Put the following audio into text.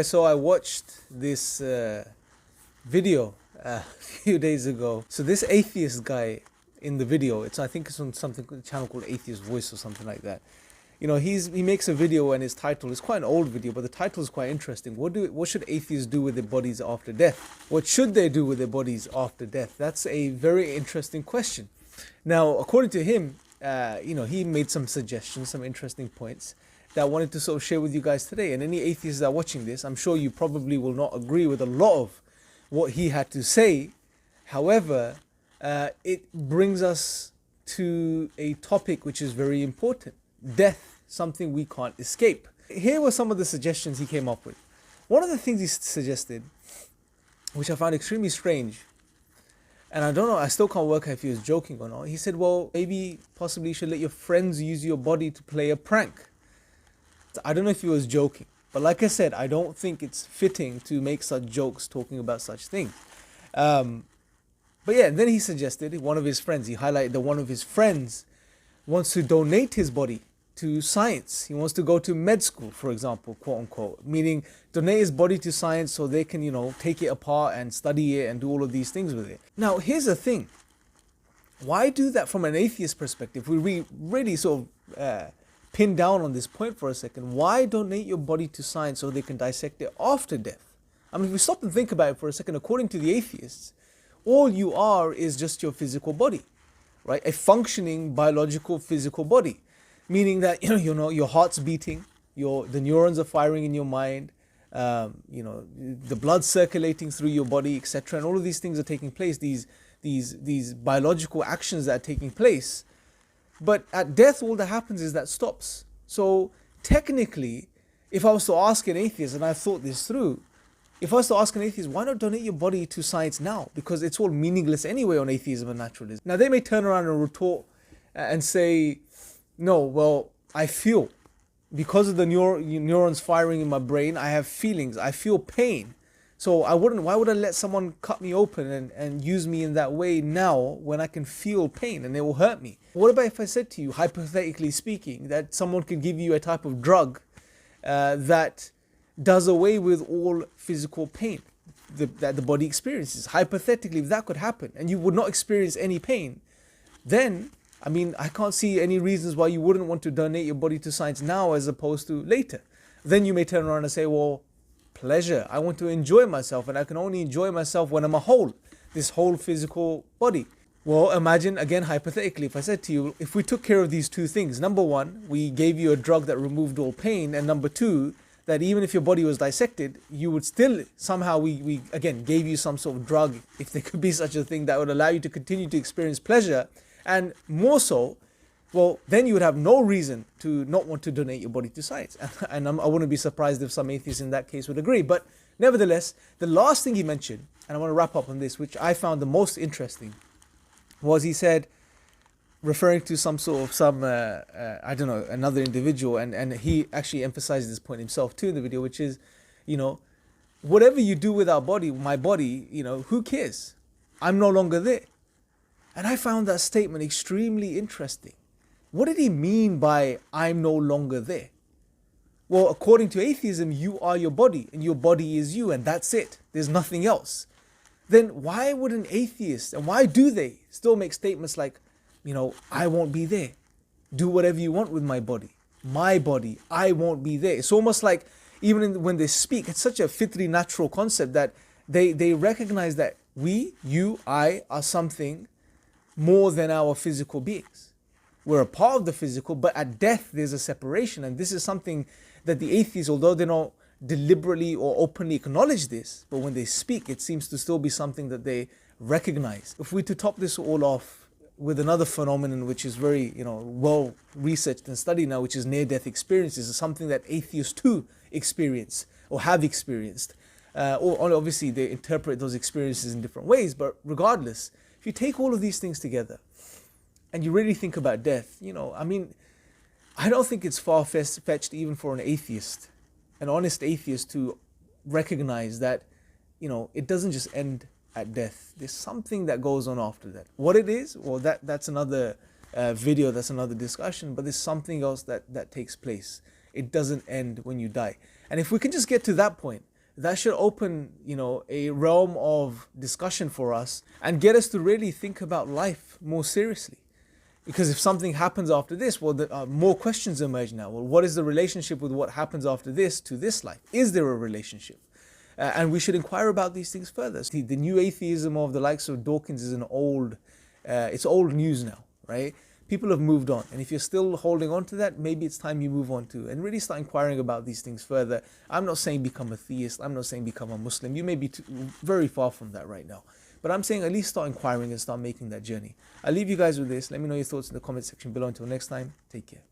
So I watched this video a few days ago. So this atheist guy in the video, I think it's on something a channel called Atheist Voice or something like that. He makes a video and his title is quite an old video, but the title is quite interesting. What should atheists do with their bodies after death? What should they do with their bodies after death? That's a very interesting question. Now, according to him, he made some suggestions, some interesting points that I wanted to sort of share with you guys today. And any atheists that are watching this, I'm sure you probably will not agree with a lot of what he had to say. However, it brings us to a topic which is very important. Death, something we can't escape. Here were some of the suggestions he came up with. One of the things he suggested, which I found extremely strange, and I don't know, I still can't work out if he was joking or not. He said, well, maybe possibly you should let your friends use your body to play a prank. I don't know if he was joking, but like I said, I don't think it's fitting to make such jokes talking about such things. But yeah, then he suggested one of his friends, he highlighted that one of his friends wants to donate his body to science. He wants to go to med school, for example, quote unquote, meaning donate his body to science so they can, take it apart and study it and do all of these things with it. Now, here's the thing. Why do that from an atheist perspective? We really sort of pin down on this point for a second. Why donate your body to science so they can dissect it after death? I mean, if we stop and think about it for a second, according to the atheists, all you are is just your physical body, right? A functioning biological physical body, meaning that your heart's beating, the neurons are firing in your mind, the blood circulating through your body, etc. And all of these things are taking place. These biological actions that are taking place. But at death, all that happens is that stops. So technically, if I was to ask an atheist, and I've thought this through, if I was to ask an atheist, why not donate your body to science now? Because it's all meaningless anyway on atheism and naturalism. Now, they may turn around and retort and say, no, well, I feel. Because of the neurons firing in my brain, I have feelings. I feel pain. So why would I let someone cut me open and use me in that way now when I can feel pain and it will hurt me? What about if I said to you, hypothetically speaking, that someone could give you a type of drug that does away with all physical pain that the body experiences? Hypothetically, if that could happen and you would not experience any pain, then, I can't see any reasons why you wouldn't want to donate your body to science now as opposed to later. Then you may turn around and say, well, pleasure. I want to enjoy myself, and I can only enjoy myself when I'm a whole, this whole physical body. Well, imagine, again, hypothetically, if I said to you, if we took care of these two things, number one, we gave you a drug that removed all pain, and number two, that even if your body was dissected, you would still, somehow, we again, gave you some sort of drug, if there could be such a thing, that would allow you to continue to experience pleasure, and more so, well, then you would have no reason to not want to donate your body to science. And I wouldn't be surprised if some atheists in that case would agree. But nevertheless, the last thing he mentioned, and I want to wrap up on this, which I found the most interesting, was he said, referring to another individual, and he actually emphasized this point himself too in the video, which is, whatever you do with our body, my body, who cares? I'm no longer there. And I found that statement extremely interesting. What did he mean by I'm no longer there? Well, according to atheism, you are your body and your body is you and that's it. There's nothing else. Then why would an atheist, and why do they still make statements like, I won't be there. Do whatever you want with my body. My body, I won't be there. It's almost like even when they speak, it's such a fitri natural concept that they recognize that we, you, I are something more than our physical beings. We're a part of the physical, but at death there's a separation. And this is something that the atheists, although they don't deliberately or openly acknowledge this, but when they speak, it seems to still be something that they recognize. If we to top this all off with another phenomenon which is very, well researched and studied now, which is near-death experiences, is something that atheists too experience or have experienced. Or obviously they interpret those experiences in different ways, but regardless, if you take all of these things together, and you really think about death, I don't think it's far-fetched even for an atheist, an honest atheist, to recognize that, it doesn't just end at death. There's something that goes on after that. What it is, well, that's another video, that's another discussion, but there's something else that takes place. It doesn't end when you die. And if we can just get to that point, that should open, a realm of discussion for us and get us to really think about life more seriously. Because if something happens after this, well, more questions emerge now. Well, what is the relationship with what happens after this to this life? Is there a relationship? And we should inquire about these things further. See, the new atheism of the likes of Dawkins is it's old news now, right? People have moved on. And if you're still holding on to that, maybe it's time you move on too and really start inquiring about these things further. I'm not saying become a theist. I'm not saying become a Muslim. You may be very far from that right now. But I'm saying at least start inquiring and start making that journey. I'll leave you guys with this. Let me know your thoughts in the comment section below. Until next time, take care.